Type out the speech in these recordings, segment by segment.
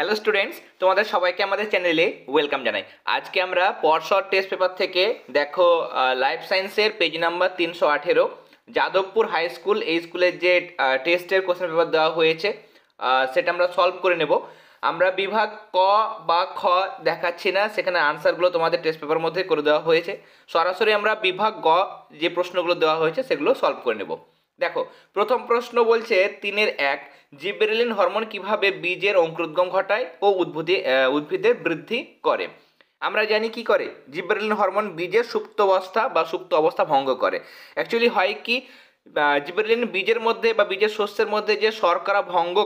Hello students, তোমাদের সবাইকে আমাদের চ্যানেলে ওয়েলকাম জানাই। আজকে আমরা পরশর টেস্ট পেপার থেকে দেখো লাইফ সায়েন্সের page number 318 Jadavpur high school, এই স্কুলের যে টেস্টের কোশ্চেন পেপার দেওয়া হয়েছে সেটা আমরা সলভ করে নেব। আমরা বিভাগ ক বা খ দেখাচ্ছি না, সেখানে আনসারগুলো তোমাদের টেস্ট পেপারের মধ্যে করে দেওয়া হয়েছে। সরাসরি আমরা বিভাগ গ যে প্রশ্নগুলো দেওয়া হয়েছে সেগুলো সলভ করে নেব। দেখো, প্রথম প্রশ্ন বলছে 3-1, জিবেরেলিন হরমোন কিভাবে বীজের অঙ্কুরোদ্গম ঘটায় ও উদ্ভিদের বৃদ্ধি করে। আমরা জানি কি করে, জিবেরেলিন হরমোন বীজের সুপ্ত অবস্থা ভঙ্গ করে। অ্যাকচুয়ালি হয় কি, জিবেরেলিন বীজের মধ্যে বা বীজের শস্যের মধ্যে যে শর্করা ভঙ্গ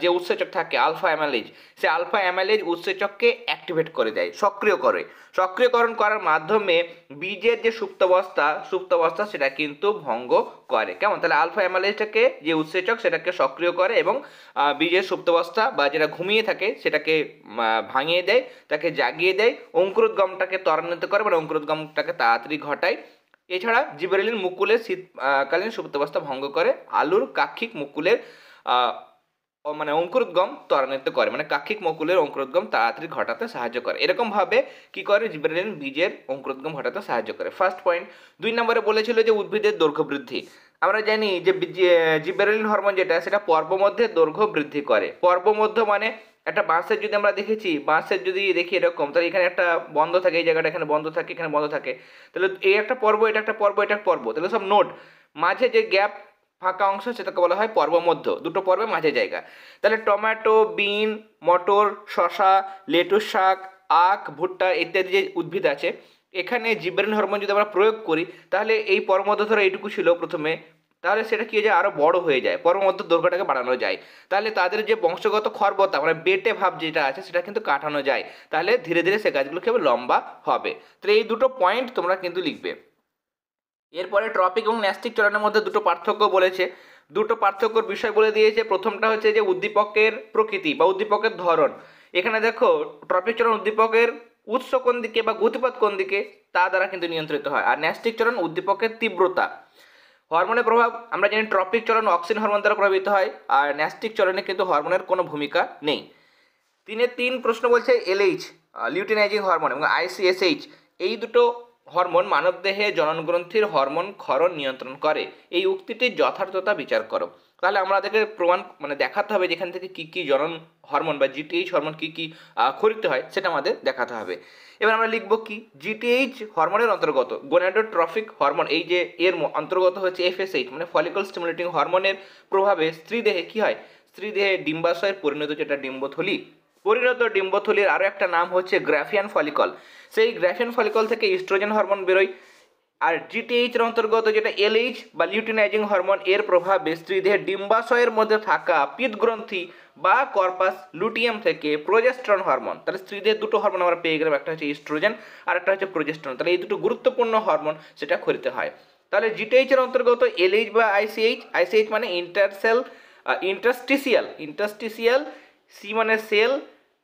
যে উৎসেচক থাকে আলফা অ্যামাইলেজ, সে আলফা অ্যামাইলেজ উৎসেচককে অ্যাক্টিভেট করে দেয়, সক্রিয়করণ করার মাধ্যমে বীজের যে সুপ্তাবস্থা সেটা কিন্তু ভঙ্গ করে। কেমন? তাহলে আলফা অ্যামাইলেজটাকে যে উৎসেচক সেটাকে সক্রিয় করে এবং বীজের সুপ্তাবস্থা বা যেটা ঘুমিয়ে থাকে সেটাকে ভাঙিয়ে দেয়, তাকে জাগিয়ে দেয়, অঙ্কুরোদ্গমটাকে ত্বরান্বিত করে, মানে অঙ্কুরোদ্গমটাকে তাড়াতাড়ি ঘটায়। এছাড়া জিবেরেলিন মুকুলের শীতকালীন সুপ্তাবস্থা ভঙ্গ করে, আলুর কাক্ষিক মুকুলের মানে অঙ্কুরোদ্গম ত্বরান্বিত করে, মানে কাক্ষিক মুকুলের অঙ্কুরোদ্গম তাড়াতাড়ি ঘটাতে সাহায্য করে। এরকমভাবে কি করে, জিবেরেলিন বীজের অঙ্কুরোদ্গম ঘটাতে সাহায্য করে। First point. 2 নম্বরে বলেছিল যে উদ্ভিদের দৈর্ঘ্য বৃদ্ধি। আমরা জানি যে জিবেরেলিন হরমোন যেটা, সেটা পর্বমধ্যে দৈর্ঘ্য বৃদ্ধি করে। পর্বমধ্য মানে একটা বাঁশের যদি আমরা বাঁশের যদি দেখি এরকম, তাহলে এখানে একটা বন্ধ থাকে, এই জায়গাটা এখানে বন্ধ থাকে, এখানে বন্ধ থাকে, তাহলে এই একটা পর্ব, এটা একটা পর্ব, এটা পর্ব, তাহলে সব নোড, মাঝে যে গ্যাপ ফাঁকা অংশ সেটাকে বলা হয় পর্বমধ্য, দুটো পর্বের মাঝে জায়গা। তাহলে টমেটো, বিন, মটর, শশা, লেটুস শাক, আখ, ভুট্টা ইত্যাদি যে উদ্ভিদ আছে, এখানে জিবেরেলিন হরমোন যদি আমরা প্রয়োগ করি, তাহলে এই পর্বমধ্য ধরো এইটুকু ছিল প্রথমে, তাহলে সেটা কি হয়ে যায়, আরও বড় হয়ে যায়, পর্বমধ্য দৈর্ঘ্যটাকে বাড়ানো যায়। তাহলে তাদের যে বংশগত খর্বতা মানে বেটে ভাব যেটা আছে সেটা কিন্তু কাটানো যায়, তাহলে ধীরে ধীরে সে গাছগুলো কি হবে, লম্বা হবে। তাহলে এই দুটো পয়েন্ট তোমরা কিন্তু লিখবে। এরপরে ট্রপিক এবং ন্যাস্টিক চলনের মধ্যে দুটো পার্থক্য বলেছে, দুটো পার্থক্যর বিষয় বলে দিয়েছে। প্রথমটা হচ্ছে যে উদ্দীপকের প্রকৃতি বা উদ্দীপকের ধরন। এখানে দেখো, ট্রপিক চলন উদ্দীপকের উৎস কোন দিকে বা গতিপথ কোন দিকে তা দ্বারা কিন্তু নিয়ন্ত্রিত হয়, আর ন্যাস্টিক চলন উদ্দীপকের তীব্রতা। হরমোনের প্রভাব আমরা জানি, ট্রপিক চলন অক্সিন হরমোন দ্বারা প্রভাবিত হয়, আর ন্যাস্টিক চলনে কিন্তু হরমোনের কোনো ভূমিকা নেই। 3 প্রশ্ন বলছে এলএইচ লিউটিনাইজিং হরমোন এবং আইসিএসএইচ, এই দুটো হরমোন মানবদেহে জননগ্রন্থির হরমোন ক্ষরণ নিয়ন্ত্রণ করে। এই উক্তিটির যথার্থতা বিচার করো। তাহলে আমাদেরকে প্রমাণ মানে দেখাতে হবে যেখান থেকে কী কী জনন হরমোন বা জিটিএইচ হরমোন কী কী খরিত হয় সেটা আমাদের দেখাতে হবে। এবার আমরা লিখব কি, জিটিএইচ হরমোনের অন্তর্গত গোনাডোট্রফিক হরমোন, এই যে এর অন্তর্গত হচ্ছে এফএসএইচ মানে ফলিকল স্টিমুলেটিং হরমোনের প্রভাবে স্ত্রীদেহে কি হয়, স্ত্রীদেহে ডিম্বাশয়ের পরিণত যেটা ডিম্বথলির আরও একটা নাম হচ্ছে গ্রাফিয়ান ফলিকল। সেই গ্রাফিয়ান ফলিকল থেকে ইস্ট্রোজেন হরমোন বেরোয়। আর জিটিএইচের অন্তর্গত যেটা এলএইচ বা লিউটিনাইজিং হরমোন, এর প্রভাবে স্ত্রীদেহের ডিম্বাশয়ের মধ্যে থাকা পিত্তগ্রন্থি বা কর্পাস লুটিয়াম থেকে প্রোজেস্টেরন হরমোন। তাহলে স্ত্রীদের দুটো হরমোন আমরা পেয়ে গেলাম, একটা হচ্ছে ইস্ট্রোজেন আর একটা হচ্ছে প্রোজেস্টেরন। তাহলে এই দুটো গুরুত্বপূর্ণ হরমোন সেটা খরিত হয়। তাহলে জিটিএইচের অন্তর্গত এলএইচ বা আইসিএইচ মানে ইন্টারস্টিসিয়াল, সি মানে সেল,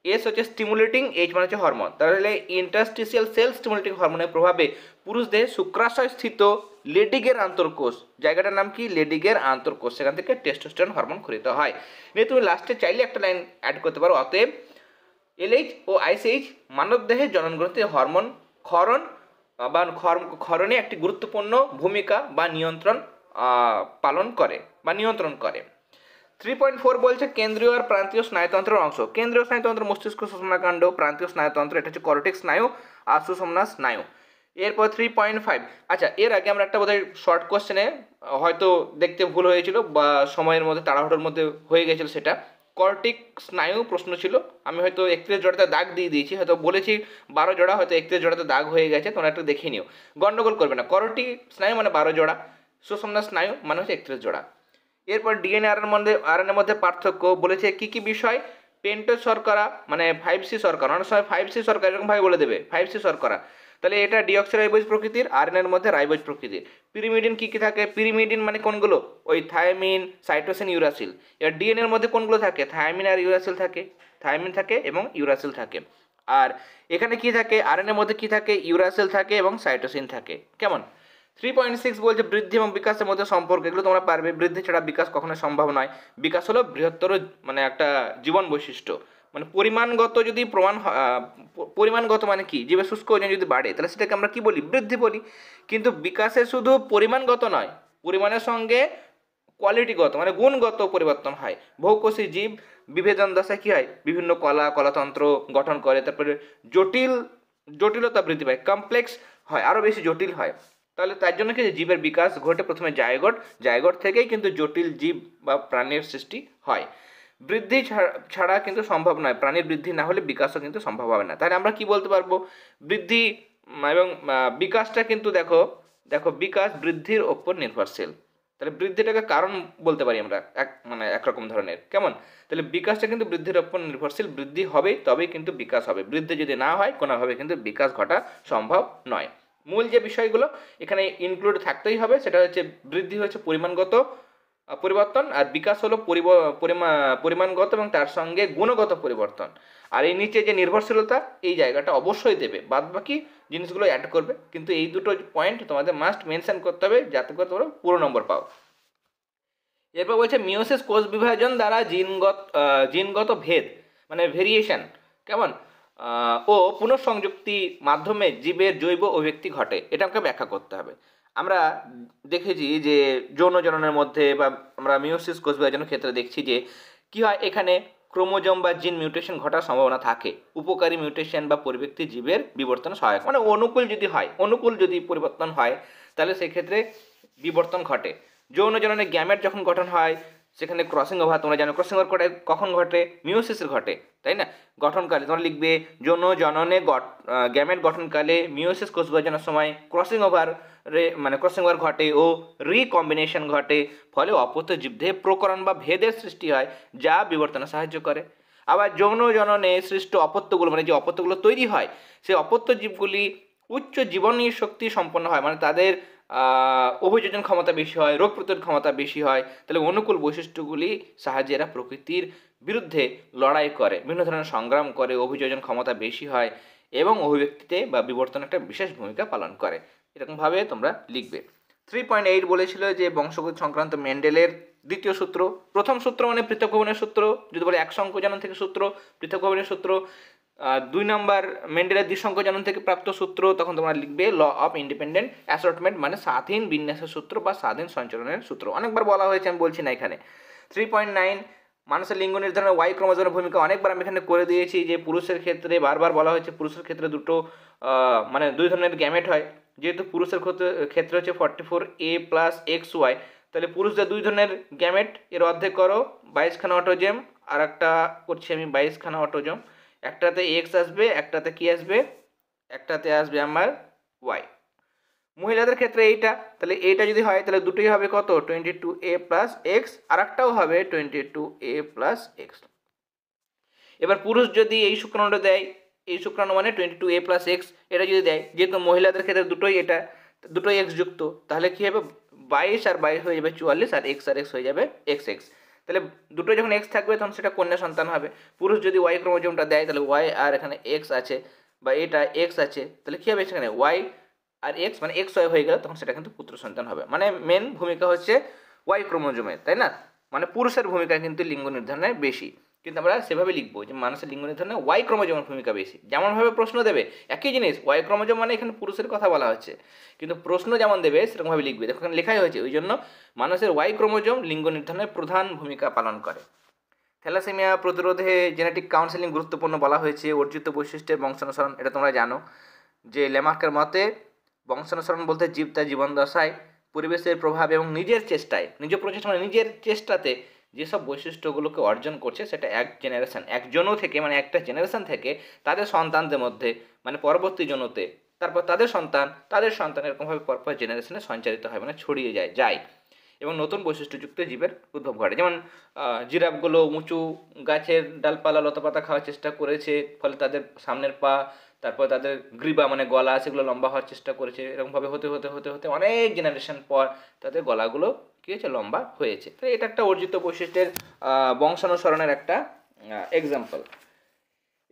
এস হচ্ছে স্টিমুলেটিং, এইচ মানে হচ্ছে হরমোন। তাহলে ইন্টারস্টিসিয়াল সেল স্টিমুলেটিং হরমোনের প্রভাবে পুরুষদের শুক্রাশয় স্থিত লেডিগের আন্তর্কোষ, জায়গাটার নাম কি, লেডিগের আন্তর্কোষ, সেখান থেকে টেস্টোস্টেরন হরমোন খরিত হয়। নিয়ে তুমি লাস্টে চাইলে একটা লাইন অ্যাড করতে পারো, অতএব এলএইচ ও আইসিএইচ মানবদেহে জননগ্রন্থির হরমোন ক্ষরণে একটি গুরুত্বপূর্ণ ভূমিকা বা নিয়ন্ত্রণ করে। 3.4 বলছে কেন্দ্রীয় আর প্রান্তীয় স্নায়ুতন্ত্রের অংশ। কেন্দ্রীয় স্নায়ুতন্ত্র মস্তিষ্ক সুষুম্নাকাণ্ড, প্রান্তীয় স্নায়ুতন্ত্র এটা হচ্ছে করটিক স্নায়ু আর সুষুম্না স্নায়ু। এরপর 3.5, আচ্ছা এর আগে আমরা একটা বোধহয় শর্ট কোশ্চেনে হয়তো দেখতে ভুল হয়েছিল বা সময়ের মধ্যে তাড়াহুড়োর মধ্যে হয়ে গেছিল, সেটা কর্টিক স্নায়ু প্রশ্ন ছিল। আমি হয়তো 31 জোড়াতে দাগ দিয়ে দিয়েছি, হয়তো বলেছি 12 জোড়া, হয়তো 31 জোড়াতে দাগ হয়ে গেছে, তোমরা একটু দেখে নিও, গন্ডগোল করবে না। কর্টিক স্নায়ু মানে 12 জোড়া, সুষুম্না স্নায়ু মানে হচ্ছে 31 জোড়া। এরপর ডিএনএ আরএনএর মধ্যে পার্থক্য বলেছে কি কি বিষয়, পেন্টোজ শর্করা মানে 5C শর্করা, অনেক সময় 5C শর্করা এরকমভাবে বলে দেবে 5C শর্করা, তাহলে এটা ডিঅক্সিরাইবোজ প্রকৃতির, আরএনএর মধ্যে রাইবোজ প্রকৃতির। পিরিমিডিন কি কি থাকে, পিরিমিডিন মানে কোনগুলো, ওই থায়ামিন, সাইটোসিন, ইউরাসিল। এবার ডিএনএর মধ্যে কোনগুলো থাকে, থায়ামিন আর ইউরাসিল থাকে, থায়ামিন থাকে এবং ইউরাসিল থাকে। আর এখানে কি থাকে, আরএনএর মধ্যে কি থাকে, ইউরাসিল থাকে এবং সাইটোসিন থাকে। কেমন? 3.6 বলছে বৃদ্ধি এবং বিকাশের মধ্যে সম্পর্ক, এগুলো তোমরা পারবে। বৃদ্ধি ছাড়া বিকাশ কখনো সম্ভব নয়, বিকাশ হলো বৃহত্তর মানে একটা জীবন বৈশিষ্ট্য, মানে পরিমাণগত যদি পরিমাণগত মানে কি, জীবের শুষ্ক ওজন যদি বাড়ে তাহলে সেটাকে আমরা কি বলি, বৃদ্ধি বলি। কিন্তু বিকাশে শুধু পরিমাণগত নয়, পরিমাণের সঙ্গে কোয়ালিটিগত মানে গুণগত পরিবর্তন হয়। বহুকোষী জীব বিভেদন দশায় কি হয়, বিভিন্ন কলাতন্ত্র গঠন করে, তারপরে জটিলতা বৃদ্ধি পায়, কমপ্লেক্স হয়, আরও বেশি জটিল হয়। তাহলে তার জন্য কি জীবের বিকাশ ঘটে প্রথমে জায়গোট থেকেই কিন্তু জটিল জীব বা প্রাণীর সৃষ্টি হয়। বৃদ্ধি ছাড়া কিন্তু সম্ভব নয়, প্রাণীর বৃদ্ধি না হলে বিকাশও কিন্তু সম্ভব হবে না। তাহলে আমরা কি বলতে পারবো, বৃদ্ধি এবং বিকাশটা কিন্তু দেখো বিকাশ বৃদ্ধির ওপর নির্ভরশীল। তাহলে বৃদ্ধিটাকে কারণ বলতে পারি আমরা একরকম ধরনের, কেমন? তাহলে বিকাশটা কিন্তু বৃদ্ধির ওপর নির্ভরশীল, বৃদ্ধি হবে তবেই কিন্তু বিকাশ হবে, বৃদ্ধি যদি না হয় কোনোভাবে কিন্তু বিকাশ ঘটা সম্ভব নয়। মূল যে বিষয়গুলো এখানে ইনক্লুড থাকতেই হবে সেটা হচ্ছে, বৃদ্ধি হচ্ছে পরিমাণগত পরিবর্তন, আর বিকাশ হলো পরিমাণগত এবং তার সঙ্গে গুণগত পরিবর্তন। আর এই নিচে যে নির্ভরশীলতা, এই জায়গাটা অবশ্যই দেবে, বাদ বাকি জিনিসগুলো অ্যাড করবে, কিন্তু এই দুটো পয়েন্ট তোমাদের মাস্ট মেনশন করতে হবে যাতে করে তোমরা পুরো নম্বর পাও। এরপর বলছে মিওসিস কোষ বিভাজন দ্বারা জিনগত ভেদ মানে ভেরিয়েশন, কেমন, ও পুনঃসংযুক্তি মাধ্যমে জীবের জৈব অভিব্যক্তি ঘটে, এটা আমাকে ব্যাখ্যা করতে হবে। আমরা দেখেছি যে যৌন জননের মধ্যে বা আমরা মিওসিস কোষ বিভাজনের ক্ষেত্রে দেখছি যে কি হয়, এখানে ক্রোমোজোম বা জিন মিউটেশন ঘটার সম্ভাবনা থাকে। উপকারী মিউটেশন বা পরিব্যক্তি জীবের বিবর্তনে সহায়ক, মানে অনুকূল যদি পরিবর্তন হয় তাহলে সেক্ষেত্রে বিবর্তন ঘটে। যৌন জননে গ্যামেট যখন গঠন হয় সেখানে ক্রসিং ওভার, তোমরা জানো ক্রসিং ওভার কখন ঘটে, মিওসিসের ঘটে, তাই না? গঠনকালে তোমরা লিখবে যৌন জননে গ্যামেট গঠনকালে মিওসিস কোষ বিভাজনের সময় ক্রসিং ওভার ঘটে ও রিকম্বিনেশন ঘটে, ফলে অপত্য জীবদেহে প্রকরণ বা ভেদের সৃষ্টি হয় যা বিবর্তনে সাহায্য করে। আবার যৌন জননে সৃষ্ট অপত্যগুলো মানে যে অপত্যগুলো তৈরি হয় সেই অপত্য জীবগুলি উচ্চ জীবনী শক্তি সম্পন্ন হয়, মানে তাদের অভিযোজন ক্ষমতা বেশি হয়, রোগ প্রতিরোধ ক্ষমতা বেশি হয়। তাহলে অনুকূল বৈশিষ্ট্যগুলি সাহায্যে এরা প্রকৃতির বিরুদ্ধে লড়াই করে, বিভিন্ন ধরনের সংগ্রাম করে, অভিযোজন ক্ষমতা বেশি হয় এবং অভিব্যক্তিতে বা বিবর্তনে একটা বিশেষ ভূমিকা পালন করে। এরকমভাবে তোমরা লিখবে। 3.8 বলেছিল যে বংশগতি সংক্রান্ত মেন্ডেলের দ্বিতীয় সূত্র, প্রথম সূত্র মানে পৃথকভবনের সূত্র, যদি বলে এক সংকোচন থেকে সূত্র, পৃথকভবনের সূত্র। 2 নম্বর মেন্ডেলের দ্বিসংকোচন থেকে প্রাপ্ত সূত্র, তখন তোমরা লিখবে ল অফ ইন্ডিপেন্ডেন্ট অ্যাসর্টমেন্ট মানে স্বাধীন বিন্যাসের সূত্র বা স্বাধীন সঞ্চালনের সূত্র, অনেকবার বলা হয়েছে, আমি বলছি না এখানে। 3.9 মানুষের লিঙ্গ নির্ধারণে ওয়াই ক্রোমোজোমের ভূমিকা, অনেকবার আমি এখানে করে দিয়েছি যে পুরুষের ক্ষেত্রে বারবার বলা হয়েছে, পুরুষের ক্ষেত্রে দুই ধরনের গ্যামেট হয়, যেহেতু পুরুষের ক্ষেত্রে হচ্ছে 44A + XY, তাহলে পুরুষদের 2 ধরনের গ্যামেট, এর অর্ধেক করো 22খানা অটোজেম, আর একটা করছি আমি 22খানা অটোজেম, একটাতে এক্স আসবে, একটাতে কি আসবে, একটাতে আসবে আমার ওয়াই। মহিলাদের ক্ষেত্রে এইটা, তাহলে এইটা যদি হয় তাহলে দুটোই হবে কত, 22A + X, আর একটাও হবে 22A + X। এবার পুরুষ যদি এই শুক্রাণুটা দেয়, এই শুক্রাণু মানে 22A + X, এটা যদি দেয়, যেহেতু মহিলাদের ক্ষেত্রে দুটোই X যুক্ত, তাহলে কি হবে 22 আর 22 হয়ে যাবে 44, আর X হয়ে যাবে XX। তাহলে দুটো যখন X থাকবে তখন সেটা কন্যা সন্তান হবে। পুরুষ যদি ওয়াই ক্রোমোজোমটা দেয় তাহলে ওয়াই আর এখানে X আছে বা এটা X আছে, তাহলে কী হবে সেখানে ওয়াই আর X মানে XY হয়ে গেল, তখন সেটা কিন্তু পুত্র সন্তান হবে। মানে মেন ভূমিকা হচ্ছে ওয়াই ক্রোমোজোমের, তাই না? মানে পুরুষের ভূমিকা কিন্তু লিঙ্গ নির্ধারণে বেশি, কিন্তু আমরা সেভাবে লিখবো যে মানুষের লিঙ্গ নির্ধারণে ওয়াই ক্রোমোজোমের ভূমিকা বেশি। যেমনভাবে প্রশ্ন দেবে একই জিনিস, ওয়াই ক্রোমোজোম মানে এখানে পুরুষের কথা বলা হচ্ছে, কিন্তু প্রশ্ন যেমন দেবে সেরকমভাবে লিখবে, দেখো এখানে লেখাই হয়েছে, ওই জন্য মানুষের ওয়াই ক্রোমোজোম লিঙ্গ নির্ধারণে প্রধান ভূমিকা পালন করে। থ্যালাসেমিয়া প্রতিরোধে জেনেটিক কাউন্সেলিং গুরুত্বপূর্ণ বলা হয়েছে। অর্জিত বৈশিষ্ট্যের বংশানুসরণ, এটা তোমরা জানো যে লেমার্কের মতে বংশানুসরণ বলতে জীব তার জীবন দশায় পরিবেশের প্রভাব এবং নিজের প্রচেষ্টা মানে নিজের চেষ্টাতে যেসব বৈশিষ্ট্যগুলোকে অর্জন করছে সেটা একজনও থেকে মানে একটা জেনারেশন থেকে তাদের সন্তানদের মধ্যে মানে পরবর্তী জনতে, তারপর তাদের সন্তান এরকমভাবে পরপর জেনারেশনে সঞ্চারিত হয়, মানে ছড়িয়ে যায় এবং নতুন বৈশিষ্ট্যযুক্ত জীবের উদ্ভব ঘটে। যেমন জিরাফগুলো উঁচু গাছের ডালপালা লতাপাতা খাওয়ার চেষ্টা করেছে, ফলে তাদের সামনের পা, তারপর তাদের গ্রীবা মানে গলা, সেগুলো লম্বা হওয়ার চেষ্টা করেছে। এরকমভাবে হতে হতে হতে হতে অনেক জেনারেশন পর তাদের গলাগুলো কী হয়েছে, লম্বা হয়েছে। তো এটা একটা অর্জিত বৈশিষ্ট্যের বংশানুসরণের একটা এক্সাম্পল।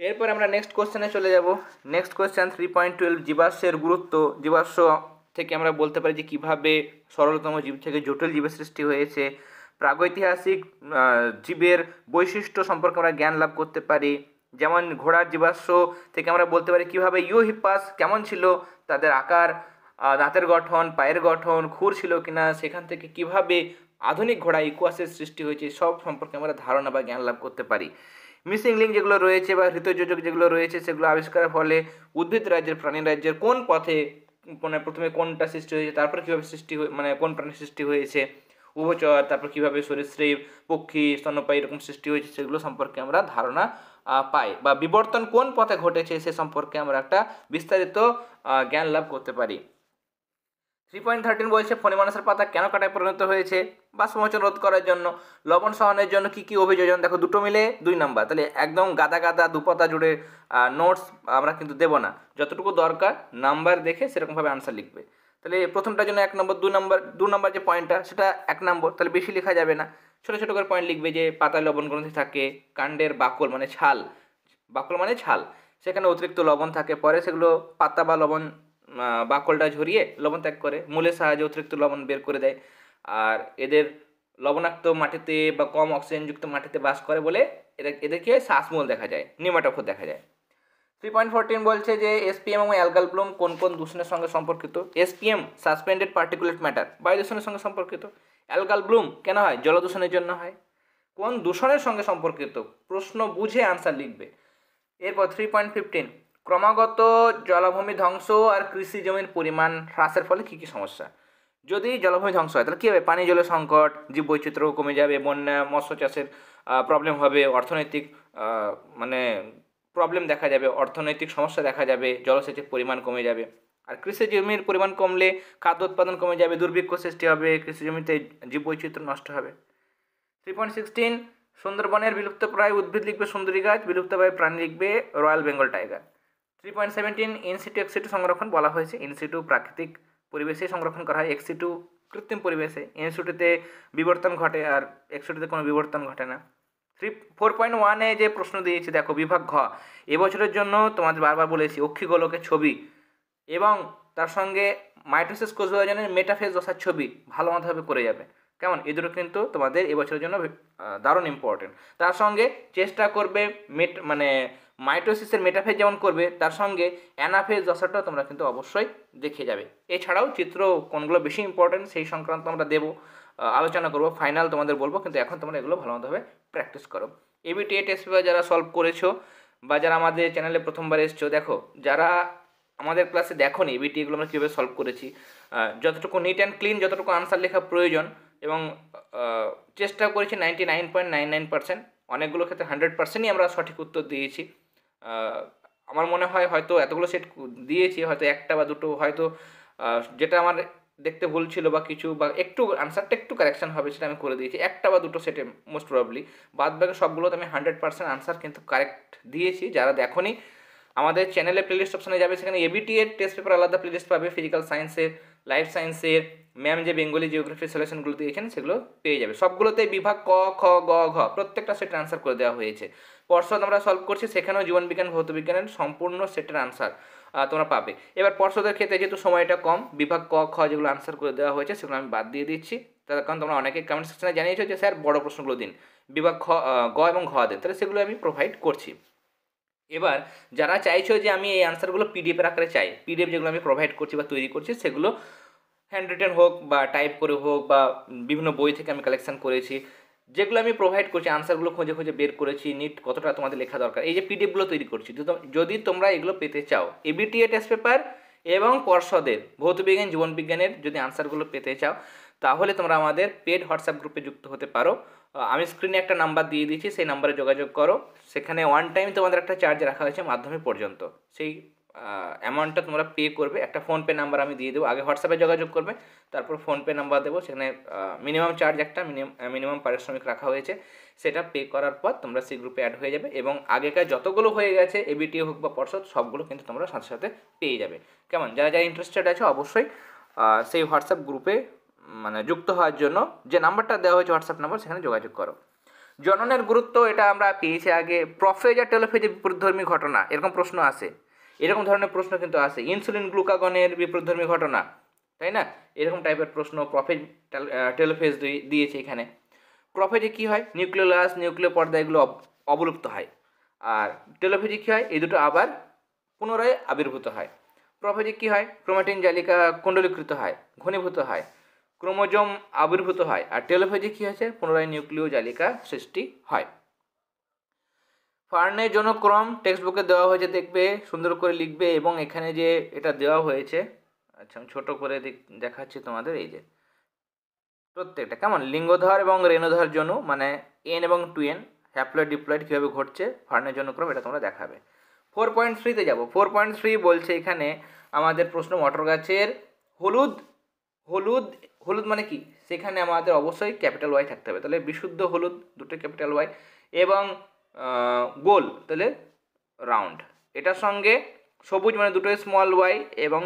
এরপর আমরা নেক্সট কোশ্চেনে চলে যাব। নেক্সট কোশ্চেন 3.12 জীবাশ্মের গুরুত্ব। জীবাশ্ম থেকে আমরা বলতে পারি যে কীভাবে সরলতম জীব থেকে জটিল জীবের সৃষ্টি হয়েছে। প্রাগৈতিহাসিক জীবের বৈশিষ্ট্য সম্পর্কে আমরা জ্ঞান লাভ করতে পারি। যেমন ঘোড়ার জীবাশ্ম থেকে আমরা বলতে পারি কীভাবে ইউহিপাস কেমন ছিল, তাদের আকার, দাঁতের গঠন, পায়ের গঠন, খুর ছিল কিনা, সেখান থেকে কিভাবে আধুনিক ঘোড়া ইকুয়াসের সৃষ্টি হয়েছে, সব সম্পর্কে আমরা ধারণা বা জ্ঞান লাভ করতে পারি। মিসিং লিঙ্ক যেগুলো রয়েছে বা হৃতযোজক যেগুলো রয়েছে সেগুলো আবিষ্কারের ফলে উদ্ভিদ রাজ্যের প্রাণী রাজ্যের কোন পথে, মানে প্রথমে কোনটা সৃষ্টি হয়েছে, তারপরে কীভাবে সৃষ্টি মানে কোন প্রাণী সৃষ্টি হয়েছে, উভচর, তারপর কীভাবে সরীসৃপ, পক্ষী, স্তন্যপায়ী এরকম সৃষ্টি হয়েছে, সেগুলো সম্পর্কে আমরা ধারণা পাই, বা বিবর্তন কোন পথে ঘটেছে সে সম্পর্কে আমরা একটা বিস্তারিত জ্ঞান লাভ করতে পারি। 3.13 বলছে ফণী মানুষের পাতা কেন কাটায় পরিণত হয়েছে? বাষ্পমোচন রোধ করার জন্য। লবণ সহনের জন্য কি কি অভিযোজন? দেখো দুটো মিলে 2 নাম্বার, তাহলে একদম গাদা গাদা দুপাতা জুড়ে নোটস আমরা কিন্তু দেবো না, যতটুকু দরকার নাম্বার দেখে সেরকমভাবে আনসার লিখবে। তাহলে প্রথমটার জন্য 1 নম্বর, 2 নম্বর যে পয়েন্টটা সেটা 1 নম্বর, তাহলে বেশি লেখা যাবে না, ছোটো ছোটো করে পয়েন্ট লিখবে যে পাতায় লবণ গ্রন্থি থাকে, কাণ্ডের বাকল মানে ছাল, বাকল মানে ছাল, সেখানে অতিরিক্ত লবণ থাকে, পরে সেগুলো পাতা বা লবণ বাকলটা ঝরিয়ে লবণ ত্যাগ করে, মূলের সাহায্যে অতিরিক্ত লবণ বের করে দেয়। আর এদের লবণাক্ত মাটিতে বা কম অক্সিজেনযুক্ত মাটিতে বাস করে বলে এদেরকে শ্বাসমূল দেখা যায়, নিমাটোফোর দেখা যায়। 3.14 বলছে যে এসপিএম এবং অ্যালগাল ব্লুম কোন কোন দূষণের সঙ্গে সম্পর্কিত? এসপিএম সাসপেন্ডেড পার্টিকুলেট ম্যাটার, বায়ু দূষণের সঙ্গে সম্পর্কিত। অ্যালগাল ব্লুম কেন হয়? জল দূষণের জন্য হয়। কোন দূষণের সঙ্গে সম্পর্কিত? প্রশ্ন বুঝে আনসার লিখবে। এরপর 3.15 ক্রমাগত জলাভূমি ধ্বংস আর কৃষি জমির পরিমাণ হ্রাসের ফলে কী কী সমস্যা? যদি জলাভূমি ধ্বংস হয় তাহলে কী হবে? পানি জলের সংকট, জীব বৈচিত্র্য কমে যাবে, বন্যা, মৎস্য চাষের প্রবলেম হবে, অর্থনৈতিক মানে প্রবলেম দেখা যাবে, অর্থনৈতিক সমস্যা দেখা যাবে, জলসেচের পরিমাণ কমে যাবে। আর কৃষি জমির পরিমাণ কমলে খাদ্য উৎপাদন কমে যাবে, দুর্ভিক্ষ সৃষ্টি হবে, কৃষি জমিতে জীব বৈচিত্র্য নষ্ট হবে। 3.16 সুন্দরবনের বিলুপ্তপ্রায় উদ্ভিদ লিখবে সুন্দরী গাছ, বিলুপ্তপ্রায় প্রাণী লিখবে royal Bengal tiger. 3.17 in situ ex situ সংরক্ষণ বলা হয়েছে, ইনসিটু প্রাকৃতিক পরিবেশে সংরক্ষণ করা হয়, এক্সিটু কৃত্রিম পরিবেশে। ইনসিটুতে বিবর্তন ঘটে আর এক্সিটুতে কোনো বিবর্তন ঘটে না। 4.1 যে প্রশ্ন দিয়েছি দেখো, বিভাগ ঘ, এবছরের জন্য তোমাদের বারবার বলেছি অক্ষিগোলকের ছবি এবং তার সঙ্গে মাইটোসিস কোষ বিভাজনের মেটাফেজ দশার ছবি ভালো মতোভাবে করে যাবে। কেমন? এই দুটো কিন্তু তোমাদের এবছরের জন্য দারুণ ইম্পর্টেন্ট। তার সঙ্গে চেষ্টা করবে মানে মাইটোসিসের মেটাফেজ যেমন করবে, তার সঙ্গে অ্যানাফেজ দশাটাও তোমরা কিন্তু অবশ্যই দেখে যাবে। এছাড়াও চিত্র কোনগুলো বেশি ইম্পর্টেন্ট সেই সংক্রান্ত আমরা দেবো, আলোচনা করবো, ফাইনাল তোমাদের বলবো, কিন্তু এখন তোমরা এগুলো ভালো মতোভাবে প্র্যাকটিস করো। এবিটিএ টেস্ট পেপার যারা সলভ করেছো বা যারা আমাদের চ্যানেলে প্রথমবার এসছো, দেখো যারা আমাদের ক্লাসে দেখো নি এবিটি এগুলো আমরা কীভাবে সলভ করেছি, যতটুকু নিট অ্যান্ড ক্লিন, যতটুকু আনসার লেখা প্রয়োজন, এবং চেষ্টা করেছি 99.99%, অনেকগুলো ক্ষেত্রে 100%ই আমরা সঠিক উত্তর দিয়েছি। আমার মনে হয় হয়তো এতগুলো সেট দিয়েছি, হয়তো একটা বা দুটো হয়তো যেটা আমার দেখতে ভুল ছিল বা কিছু, বা একটু আনসারটা একটু কারেকশান হবে সেটা আমি করে দিয়েছি, একটা বা দুটো সেটে মোস্ট প্রবাবলি। বাদ বাকি সবগুলোতে আমি 100% আনসার কিন্তু কারেক্ট দিয়েছি। যারা দেখোনি আমাদের চ্যানেলে প্লেলিস্ট অপশানে যাবে, সেখানে এবিটি এর টেস্ট পেপার আলাদা প্লেলিস্ট পাবে, ফিজিক্যাল সায়েন্সের, লাইফ সায়েন্সের, ম্যাম যে বেঙ্গলি জিওগ্রাফি সলিউশনগুলো দিয়েছেন সেগুলো পেয়ে যাবে। সবগুলোতেই বিভাগ ক, খ, গ, ঘ প্রত্যেকটা সেটের আনসার করে দেওয়া হয়েছে। পর্ষদ আমরা সলভ করছি, সেখানেও জীবনবিজ্ঞান ভৌতবিজ্ঞানের সম্পূর্ণ সেটের আনসার তোমরা পাবে। এবার পর্ষদের ক্ষেত্রে যেহেতু সময়টা কম, বিভাগ ক, খ যেগুলো আনসার করে দেওয়া হয়েছে সেগুলো আমি বাদ দিয়ে দিচ্ছি, তার কারণ তোমরা অনেকে কমেন্ট সেকশনে জানিয়েছো যে স্যার বড় প্রশ্নগুলো দিন, বিভাগ গ এবং ঘ দিন, তাহলে সেগুলো আমি প্রোভাইড করছি। এবার যারা চাইছো যে আমি এই আনসারগুলো পিডিএফের আকারে চাই, পিডিএফ যেগুলো আমি প্রোভাইড করছি বা তৈরি করছি সেগুলো হ্যান্ড রিটেন হোক বা টাইপ করে হোক বা বিভিন্ন বই থেকে আমি কালেকশন করেছি, যেগুলো আমি প্রোভাইড করছি, আনসারগুলো খুঁজে খুঁজে বের করেছি, নিট কতটা তোমাদের লেখা দরকার, এই যে পিডিএফগুলো তৈরি করছি, যদি তোমরা এগুলো পেতে চাও, এবিটিএ টেস্ট পেপার এবং পর্ষদের ভৌতবিজ্ঞান জীবনবিজ্ঞানের যদি আনসারগুলো পেতে চাও, তাহলে তোমরা আমাদের পেড হোয়াটসঅ্যাপ গ্রুপে যুক্ত হতে পারো। আমি স্ক্রিনে একটা নাম্বার দিয়ে দিচ্ছি, সেই নাম্বারে যোগাযোগ করো। সেখানে ওয়ান টাইম তোমাদের একটা চার্জ রাখা হয়েছে মাধ্যমিক পর্যন্ত, সেই অ্যামাউন্টটা তোমরা পে করবে। একটা ফোনপে নাম্বার আমি দিয়ে দেবো, আগে হোয়াটসঅ্যাপে যোগাযোগ করবে, তারপর ফোনপে নাম্বার দেবো, সেখানে মিনিমাম চার্জ একটা মিনিমাম পারিশ্রমিক রাখা হয়েছে, সেটা পে করার পর তোমরা সেই গ্রুপে অ্যাড হয়ে যাবে, এবং আগেকার যতগুলো হয়ে গেছে এবিটিএ হোক বা পর্ষদ সবগুলো কিন্তু তোমরা সাথে সাথে পেয়ে যাবে। কেমন? যারা যারা ইন্টারেস্টেড আছে অবশ্যই সেই হোয়াটসঅ্যাপ গ্রুপে মানে যুক্ত হওয়ার জন্য যে নাম্বারটা দেওয়া হয়েছে হোয়াটসঅ্যাপ নাম্বার, সেখানে যোগাযোগ করো। জননের গুরুত্ব এটা আমরা পেয়েছি আগে, প্রফেজ আর টেলোফেজের বিপরীতধর্মী ঘটনা, এরকম প্রশ্ন আসে, এরকম ধরনের প্রশ্ন কিন্তু আসে। ইনসুলিন গ্লুকাগনের বিপরীতধর্মী ঘটনা, তাই না? এরকম টাইপের প্রশ্ন প্রফেজ টেলোফেজ দিয়েছে এখানে। প্রোফেজে কী হয়, নিউক্লিওলাস নিউক্লিয় পর্দা এগুলো অবলুপ্ত হয়। আর টেলোফেজে কী হয়, এই দুটো আবার পুনরায় আবির্ভূত হয়। প্রোফেজে কী হয়, ক্রোমাটিন জালিকা কুণ্ডলীকৃত হয়, ঘনীভূত হয়, ক্রোমোজোম আবির্ভূত হয়। আর টেলোফেজে কী হয়েছে, পুনরায় নিউক্লিয় জালিকা সৃষ্টি হয়। ফার্নের জন্য ক্রম টেক্সট বুকে দেওয়া হয়েছে, দেখবে সুন্দর করে লিখবে। এবং এখানে যে এটা দেওয়া হয়েছে, আচ্ছা আমি ছোটো করে দেখাচ্ছি তোমাদের, এই যে প্রত্যেকটা কেমন লিঙ্গধর এবং রেণুধর জন্য, মানে এন এবং 2n হ্যাপ্লয়েড ডিপ্লয়েড কীভাবে ঘটছে ফার্নের জন্য ক্রম, এটা তোমরা দেখাবে। 4.3-তে যাবো। 4.3 বলছে এখানে আমাদের প্রশ্ন, মটর গাছের হলুদ হলুদ হলুদ মানে কি, সেখানে আমাদের অবশ্যই ক্যাপিটাল ওয়াই থাকতে হবে, তাহলে বিশুদ্ধ হলুদ দুটো ক্যাপিটাল ওয়াই, এবং গোল তাহলে রাউন্ড। এটার সঙ্গে সবুজ মানে দুটোই স্মল ওয়াই, এবং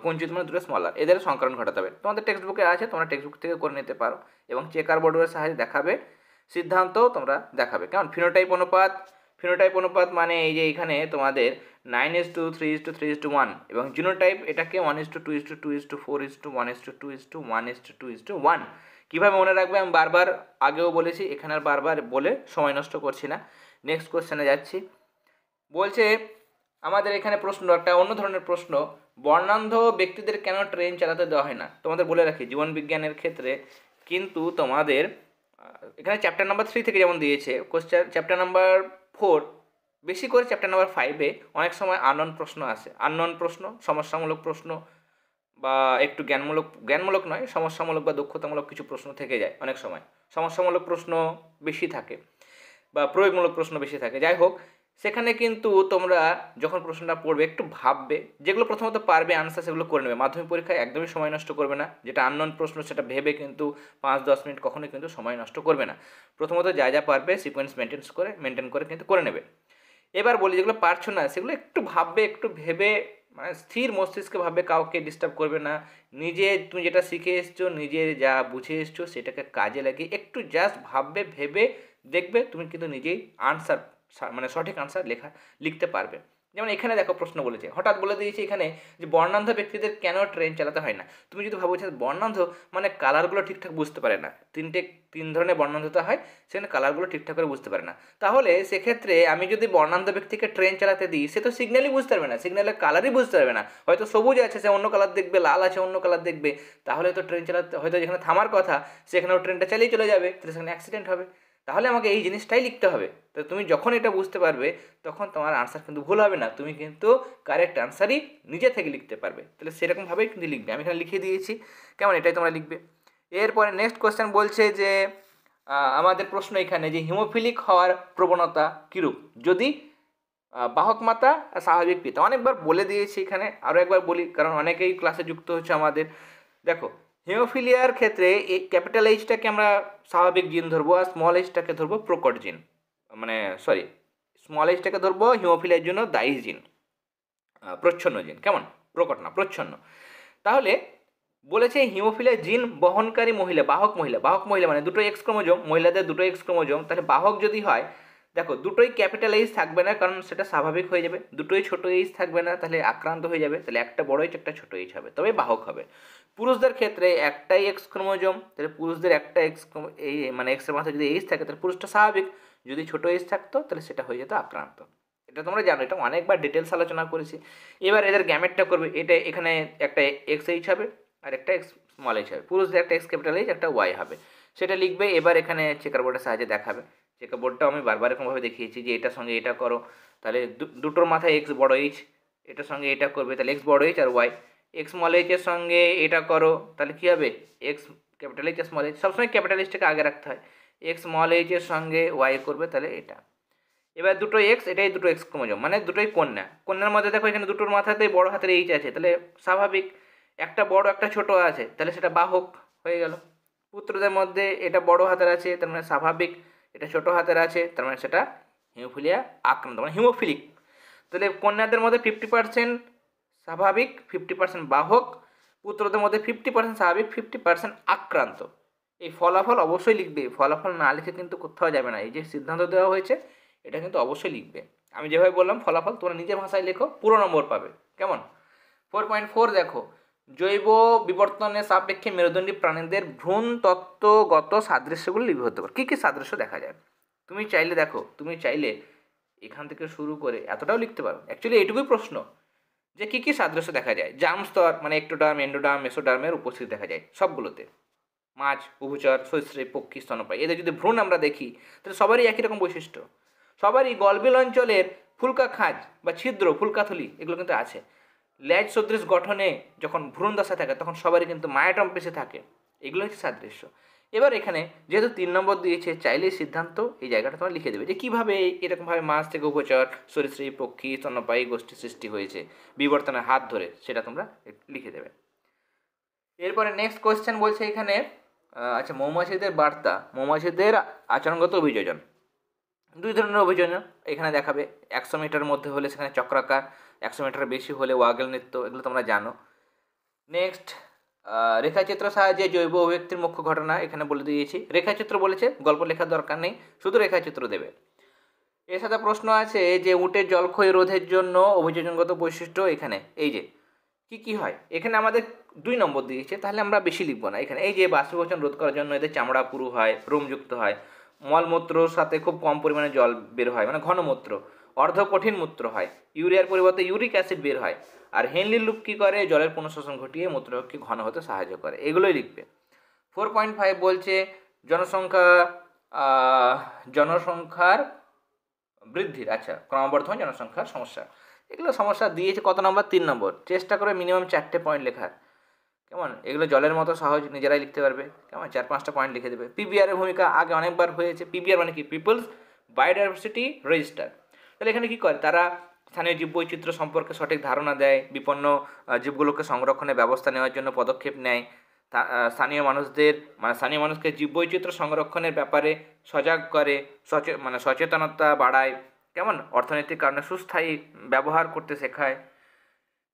কুঞ্চিত মানে দুটো স্মল আর, এদের সংকলন ঘটাতে হবে। তোমাদের টেক্সট বুকে আছে, তোমরা টেক্সট বুক থেকে করে নিতে পারো, এবং চেকার বোর্ডের সাহায্যে দেখাবে, সিদ্ধান্তও তোমরা দেখাবে। কেমন ফিনোটাইপ অনুপাত মানে এই যে এখানে তোমাদের 9:3:3:1, এবং জিনোটাইপ এটাকে 1:2:2:4:1:2:1:2:1। কীভাবে মনে রাখবে আমি বারবার আগেও বলেছি, এখানে আর বারবার বলে সময় নষ্ট করছি না। নেক্সট কোশ্চেনে যাচ্ছি। বলছে আমাদের এখানে প্রশ্ন একটা অন্য ধরনের প্রশ্ন, বর্ণান্ধ ব্যক্তিদের কেন ট্রেন চালাতে দেওয়া হয় না। তোমাদের বলে রাখি, জীবন বিজ্ঞানের ক্ষেত্রে কিন্তু তোমাদের এখানে চ্যাপ্টার নাম্বার 3 থেকে যেমন দিয়েছে কোশ্চেন, চ্যাপ্টার নাম্বার 4 বেশি করে চ্যাপ্টার নাম্বার 5-এ অনেক সময় আননোন প্রশ্ন আসে, আননোন প্রশ্ন, সমস্যামূলক প্রশ্ন, বা একটু জ্ঞানমূলক নয়, সমস্যামূলক বা দক্ষতামূলক কিছু প্রশ্ন থেকে যায়। অনেক সময় সমস্যামূলক প্রশ্ন বেশি থাকে বা প্রয়োগমূলক প্রশ্ন বেশি থাকে। যাই হোক, সেখানে কিন্তু তোমরা যখন প্রশ্নটা পড়বে একটু ভাববে, যেগুলো প্রথমত পারবে আনসার সেগুলো করে নেবে। মাধ্যমিক পরীক্ষায় একদমই সময় নষ্ট করবে না, যেটা আননোন প্রশ্ন সেটা ভেবে কিন্তু 5-10 মিনিট কখনোই কিন্তু সময় নষ্ট করবে না। প্রথমত যা যা পারবে সিকোয়েন্স মেনটেন করে কিন্তু করে নেবে। এবার বলি যেগুলো পারছো না সেগুলো একটু ভাববে, একটু ভেবে, মানে স্থির মস্তিষ্কে ভাববে, কাউকে ডিস্টার্ব করবে না। নিজে তুমি যেটা শিখে এসছো, নিজে যা বুঝে এসছো সেটাকে কাজে লাগিয়ে একটু জাস্ট ভাববে, ভেবে দেখবে তুমি কিন্তু নিজেই আনসার, মানে সঠিক আনসার লিখতে পারবে। যেমন এখানে দেখো প্রশ্ন বলেছে, হঠাৎ বলে দিয়েছে এখানে যে বর্ণান্ধ ব্যক্তিদের কেন ট্রেন চালাতে হয় না। তুমি যদি ভাবো যে বর্ণান্ধ মানে কালারগুলো ঠিকঠাক বুঝতে পারে না, তিন ধরনের বর্ণান্ধতা হয়, সেখানে কালারগুলো ঠিকঠাক করে বুঝতে পারে না। তাহলে সেক্ষেত্রে আমি যদি বর্ণান্ধ ব্যক্তিকে ট্রেন চালাতে দিই, সে তো সিগন্যালই বুঝতে পারবে না, সিগন্যালের কালারই বুঝতে পারবে না। হয়তো সবুজ আছে সে অন্য কালার দেখবে, লাল আছে অন্য কালার দেখবে, তাহলে তো ট্রেন চালাতে, হয়তো যেখানে থামার কথা সেখানেও ট্রেনটা চালিয়ে চলে যাবে, তাহলে সেখানে অ্যাক্সিডেন্ট হবে। তাহলে আমাকে এই জিনিসটাই লিখতে হবে। তো তুমি যখন এটা বুঝতে পারবে তখন তোমার আনসার কিন্তু ভুল হবে না, তুমি কিন্তু কারেক্ট আনসারই নিজে থেকে লিখতে পারবে। তাহলে সেরকমভাবেই কিন্তু লিখবে, আমি এখানে লিখে দিয়েছি, কেমন এটাই তোমরা লিখবে। এরপরে নেক্সট কোয়েশ্চেন বলছে যে আমাদের প্রশ্ন এখানে যে হিমোফিলিক হওয়ার প্রবণতা কীরূপ যদি বাহক মাতা আর স্বাভাবিক পিতা। অনেকবার বলে দিয়েছি, এখানে আরও একবার বলি কারণ অনেকেই ক্লাসে যুক্ত হচ্ছে আমাদের। দেখো হিমোফিলিয়ার ক্ষেত্রে এই ক্যাপিটাল এইচটাকে আমরা স্বাভাবিক জিন ধরবো, আর স্মল এইচটাকে ধরবো প্রকট জিন, মানে সরি স্মল এইচটাকে ধরবো হিমোফিলিয়ার জন্য দায়ী জিন, প্রচ্ছন্ন জিন, কেমন প্রকট না প্রচ্ছন্ন। তাহলে বলেছে হিমোফিলিয়া জিন বহনকারী মহিলা, বাহক মহিলা মানে দুটো এক্স ক্রোমোজোম, মহিলাদের দুটো এক্স ক্রোমোজোম, তাহলে বাহক যদি হয়, দেখো দুটোই ক্যাপিটাল এইচ থাকবে না কারণ সেটা স্বাভাবিক হয়ে যাবে, দুটোই ছোটো এইচ থাকবে না তাহলে আক্রান্ত হয়ে যাবে, তাহলে একটা বড় এইচ একটা ছোটো এইচ হবে, তবে বাহক হবে। পুরুষদের ক্ষেত্রে একটাই এক্স ক্রোমোজোম, তাহলে পুরুষদের একটা এই মানে এক্সের মাথায় যদি এইচ থাকে তাহলে পুরুষটা স্বাভাবিক, যদি ছোটো এইচ থাকতো তাহলে সেটা হয়ে যেত আক্রান্ত। এটা তোমরা জানো, এটা অনেকবার ডিটেলস আলোচনা করেছি। এবার এদের গ্যামেটটা করবে, এটা এখানে একটা এক্স এইচ হবে আর একটা এক্স স্মল এইচ হবে, পুরুষদের একটা এক্স ক্যাপিটাল এইচ একটা ওয়াই হবে, সেটা লিখবে। এবার এখানে চেকার বোর্ডের সাহায্যে দেখাবে, চেকার বোর্ডটাও আমি বারবার এরকমভাবে দেখিয়েছি যে এটার সঙ্গে এটা করো, তাহলে দুটোর মাথায় এক্স বড় এইচ, এটার সঙ্গে এটা করবে তাহলে এক্স বড় H R Y, x small এইচের সঙ্গে এটা করো তাহলে কী হবে x capital H R small H, সবসময় ক্যাপিটাল এইচটাকে আগে রাখতে হয়, এক্স স্মল এইচের সঙ্গে ওয়াই করবে তাহলে এটা। এবার দুটো এক্স, এটাই দুটো এক্স ক্রোমোজোম মানে দুটোই কন্যার মধ্যে দেখো এখানে দুটোর মাথাতেই বড় হাতের এইচ আছে, তাহলে স্বাভাবিক, একটা বড় একটা ছোট আছে তাহলে সেটা বাহক হয়ে গেল। পুত্রদের মধ্যে এটা বড় হাতের আছে তার মানে স্বাভাবিক, এটা ছোট হাতের আছে তার মানে সেটা হিমোফিলিয়া আক্রান্ত মানে হিমোফিলিক। তাহলে কন্যাদের মধ্যে 50% স্বাভাবিক 50% বাহক, পুত্রদের মধ্যে 50% স্বাভাবিক 50% আক্রান্ত। এই ফলাফল অবশ্যই লিখবে, ফলাফল না লিখে কিন্তু কোথাও যাবে না। এই যে সিদ্ধান্ত দেওয়া হয়েছে এটা কিন্তু অবশ্যই লিখবে। আমি যেভাবে বললাম ফলাফল তোমরা নিজের ভাষায় লেখো, পুরো নম্বর পাবে, কেমন। 4.4 দেখো জৈব বিবর্তনের সাপেক্ষে মেরুদণ্ডী প্রাণীদের ভ্রূণ তত্ত্বগত সাদৃশ্যগুলো লিপিবদ্ধ করে। কী কী সাদৃশ্য দেখা যায়? তুমি চাইলে দেখো, তুমি চাইলে এখান থেকে শুরু করে এতটাও লিখতে পারো। অ্যাকচুয়ালি এটুকুই প্রশ্ন যে কী কী সাদৃশ্য দেখা যায়। জার্ম স্তর মানে একটোডার্ম, এন্ডোডার্ম, মেসোডার্মের উপস্থিতি দেখা যায় সবগুলোতে। মাছ, উভচর, সরীসৃপ, পক্ষী, স্তন্যপায়ী এদের যদি ভ্রূণ আমরা দেখি তাহলে সবারই একই রকম বৈশিষ্ট্য। সবারই গলবিল অঞ্চলের ফুলকা খাঁজ বা ছিদ্র, ফুলকাথলি এগুলো কিন্তু আছে। ল্যাজ সদৃশ গঠনে যখন ভ্রূণ দশা থাকে তখন সবারই কিন্তু মায়াটম পেশে থাকে। এগুলো হচ্ছে সাদৃশ্য। এবার এখানে যেহেতু 3 নম্বর দিয়েছে, চাইলেই সিদ্ধান্ত এই জায়গাটা তোমার লিখে দেবে যে কীভাবে এরকমভাবে মাছ থেকে উভচর, সরীসৃপ, পক্ষী, স্তন্যপায়ী গোষ্ঠী সৃষ্টি হয়েছে বিবর্তনের হাত ধরে, সেটা তোমরা লিখে দেবে। এরপরে নেক্সট কোয়েশ্চেন বলছে এখানে আচ্ছা, মৌমাছিদের বার্তা, মৌমাছিদের আচরণগত অভিযোজন। 2 ধরনের অভিযোজন এখানে দেখাবে। 100 মিটার মধ্যে হলে সেখানে চক্রাকার, 100 মিটার বেশি হলে ওয়াগেল নৃত্য, এগুলো তোমরা জানো। নেক্সট রেখাচিত্র সাহায্যে জৈব অভিব্যক্তির মুখ্য ঘটনা এখানে বলে দিয়েছি। রেখাচিত্র বলেছে, গল্প লেখার দরকার নেই, শুধু রেখাচিত্র দেবে। এর সাথে প্রশ্ন আছে যে উটের জলক্ষয় রোধের জন্য অভিযোজনগত বৈশিষ্ট্য এখানে এই যে কি কি হয়, এখানে আমাদের 2 নম্বর দিয়েছে, তাহলে আমরা বেশি লিখবো না। এখানে এই যে বাষ্পীভবন রোধ করার জন্য এদের চামড়া পুরু হয়, রোমযুক্ত হয়, মলমূত্রর সাথে খুব কম পরিমাণে জল বের হয় মানে ঘনমূত্র, অর্ধ কঠিন মূত্র হয়, ইউরিয়ার পরিবর্তে ইউরিক অ্যাসিড বের হয়, আর হেনলি লুপ কী করে, জলের পুনঃশোষণ ঘটিয়ে মূত্রকে ঘন হতে সাহায্য করে। এগুলোই লিখবে। 4.5 বলছে জনসংখ্যা জনসংখ্যার বৃদ্ধির, আচ্ছা ক্রমবর্ধমান জনসংখ্যার সমস্যা। এগুলো সমস্যা দিয়েছে কত নম্বর? 3 নম্বর। চেষ্টা করে মিনিমাম 4টে পয়েন্ট লেখার, কেমন? এগুলো জলের মতো সহজ, নিজেরাই লিখতে পারবে, কেমন? 4-5টা পয়েন্ট লিখে দেবে। পিবিআরের ভূমিকা আগে অনেকবার হয়েছে। পিবিআর মানে কি? People's biodiversity register. তাহলে এখানে কী করে তারা? স্থানীয় জীববৈচিত্র্য সম্পর্কে সঠিক ধারণা দেয়, বিপন্ন জীবগুলোকে সংরক্ষণের ব্যবস্থা নেওয়ার জন্য পদক্ষেপ নেয়, স্থানীয় মানুষদের মানে স্থানীয় মানুষকে জীববৈচিত্র্য সংরক্ষণের ব্যাপারে সজাগ করে, সচেতনতা বাড়ায়, কেমন? অর্থনৈতিক কারণে সুস্থায়ী ব্যবহার করতে শেখায়।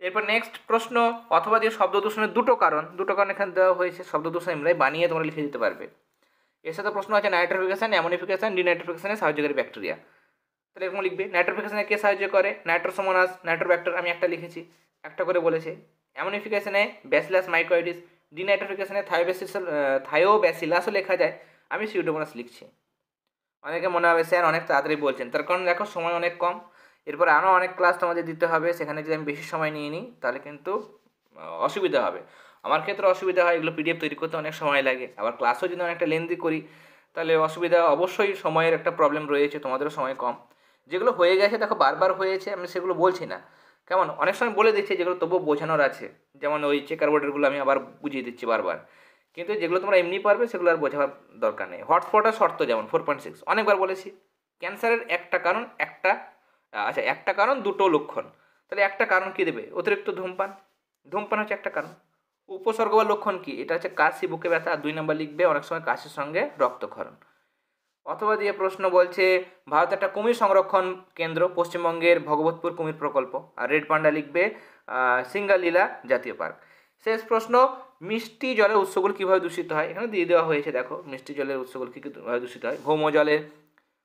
এরপর নেক্সট প্রশ্ন, অথবা দিয়ে শব্দ দূষণের দুটো কারণ এখানে দেওয়া হয়েছে। শব্দ দূষণ এমরাই বানিয়ে তোমরা লিখে দিতে পারবে। এর সাথে প্রশ্ন আছে নাইট্রোফিকেশন, অ্যামোনিফিকেশন, ডিনাইট্রোফিকেশনে সাহায্যকারী ব্যাকটেরিয়া। তাহলে এরকম লিখবে। নাইট্রোফিকেশনে কে সাহায্য করে? নাইট্রোসোমোনাস, নাইট্রোব্যাক্টার, আমি একটা লিখেছি, একটা করে বলেছে। অ্যামোনিফিকেশনে ব্যাসিলাস মাইকোয়েডিস, ডিনাইট্রোফিকেশনে থায়োব্যাসিলাসও লেখা যায়, আমি সিউডোমোনাস লিখছি। অনেকে মনে হবে স্যার অনেক তাড়াতাড়ি বলছেন, তার কারণ দেখো সময় অনেক কম। এরপরে আরও অনেক ক্লাস তোমাদের দিতে হবে, সেখানে যদি আমি বেশি সময় নিয়ে নিই তাহলে কিন্তু অসুবিধা হবে। আমার ক্ষেত্রে অসুবিধা হয়, এগুলো পিডিএফ তৈরি করতে অনেক সময় লাগে, আবার ক্লাসও যদি অনেকটা লেন্দি করি তাহলে অসুবিধা, অবশ্যই সময়ের একটা প্রবলেম রয়েছে, তোমাদেরও সময় কম। যেগুলো হয়ে গেছে দেখো বারবার হয়েছে, আমি সেগুলো বলছি না, কেমন? অনেক সময় বলে দিচ্ছি যেগুলো তবুও বোঝানোর আছে, যেমন ওই চেকার বোর্ডেরগুলো আমি আবার বুঝিয়ে দিচ্ছি বারবার, কিন্তু যেগুলো তোমরা এমনি পারবে সেগুলো আর বোঝাবার দরকার নেই। হটস্পটের শর্ত যেমন 4.6 অনেকবার বলেছি। ক্যান্সারের একটা কারণ একটা কারণ দুটো লক্ষণ, তাহলে একটা কারণ কী দেবে? অতিরিক্ত ধূমপান, ধূমপান হচ্ছে একটা কারণ। উপসর্গ বা লক্ষণ কী? এটা হচ্ছে কাশি, বুকে ব্যথা, আর 2 নম্বর লিখবে অনেক সময় কাশির সঙ্গে রক্তক্ষরণ। অথবা দিয়ে প্রশ্ন বলছে ভারতে একটা কুমির সংরক্ষণ কেন্দ্র, পশ্চিমবঙ্গের ভগবতপুর কুমির প্রকল্প, আর রেড পান্ডা লিখবে সিঙ্গালীলা জাতীয় পার্ক। শেষ প্রশ্ন, মিষ্টি জলের উৎসগুলো কীভাবে দূষিত হয়? এখানে দিয়ে দেওয়া হয়েছে, দেখো মিষ্টি জলের উৎসগুলো কীভাবে দূষিত হয়। ভৌম জলের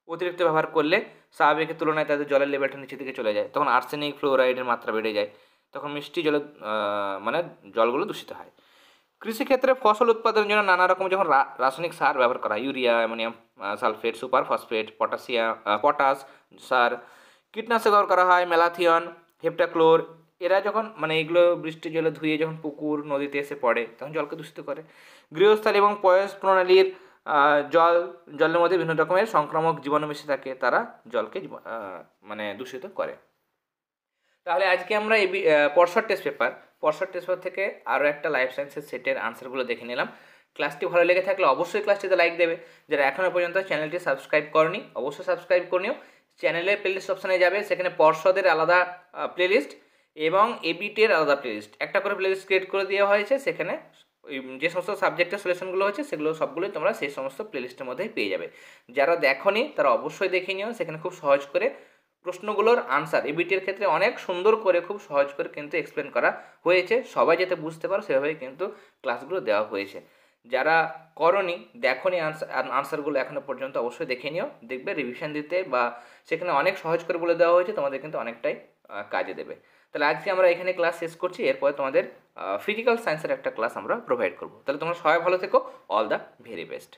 অতিরিক্ত ব্যবহার করলে স্বাভাবিকের তুলনায় তাদের জলের লেভেলটা নিচের দিকে চলে যায়, তখন আর্সেনিক ফ্লোরাইডের মাত্রা বেড়ে যায়, তখন মিষ্টি জলের মানে জলগুলো দূষিত হয়। কৃষিক্ষেত্রে ফসল উৎপাদনের জন্য নানা রকম যখন রাসায়নিক সার ব্যবহার করা হয়, urea, ammonium sulphate, super phosphate, potash সার, কীটনাশক ব্যবহার করা হয়, ম্যালাথিয়ন, হেপ্টাক্লোর, এরা যখন মানে এগুলো বৃষ্টির জলে ধুয়ে যখন পুকুর নদীতে এসে পড়ে তখন জলকে দূষিত করে। গৃহস্থলী এবং পয়স প্রণালীর জলের মধ্যে বিভিন্ন রকমের সংক্রামক জীবাণু মিশে থাকে, তারা জলকে মানে দূষিত করে। তাহলে আজকে আমরা এই পরশর টেস্ট পেপার থেকে আরও একটা লাইফ সায়েন্সের সেটের আনসারগুলো দেখে নিলাম। ক্লাসটি ভালো লেগে থাকলে অবশ্যই ক্লাসটিতে লাইক দেবে। যারা এখনও পর্যন্ত চ্যানেলটি সাবস্ক্রাইব করনি অবশ্যই সাবস্ক্রাইব করে নিও। চ্যানেলের প্লেলিস্ট অপশানে যাবে, সেখানে পর্ষদের আলাদা প্লেলিস্ট এবং এবিটের আলাদা প্লেলিস্ট, একটা করে প্লেলিস্ট ক্রিয়েট করে দেওয়া হয়েছে। সেখানে ওই যে সমস্ত সাবজেক্টের সলিউশনগুলো হচ্ছে সেগুলো সবগুলোই তোমরা সেই সমস্ত প্লেলিস্টের মধ্যেই পেয়ে যাবে। যারা দেখোনি তারা অবশ্যই দেখে নিও, সেখানে খুব সহজ করে প্রশ্নগুলোর আনসার এবিটির ক্ষেত্রে অনেক সুন্দর করে খুব সহজ করে কিন্তু এক্সপ্লেন করা হয়েছে, সবাই যাতে বুঝতে পারো সেভাবেই কিন্তু ক্লাসগুলো দেওয়া হয়েছে। যারা করনি দেখোনি আনসারগুলো এখনও পর্যন্ত অবশ্যই দেখে নিও, দেখবে রিভিশন দিতে বা সেখানে অনেক সহজ করে বলে দেওয়া হয়েছে, তোমাদের কিন্তু অনেকটাই কাজে দেবে। তাহলে আজকে আমরা এখানে ক্লাস শেষ করছি, এরপরে তোমাদের ফিজিক্যাল সায়েন্সের একটা ক্লাস আমরা প্রোভাইড করবো। তাহলে তোমরা সবাই ভালো থেকো, অল দ্য ভেরি বেস্ট।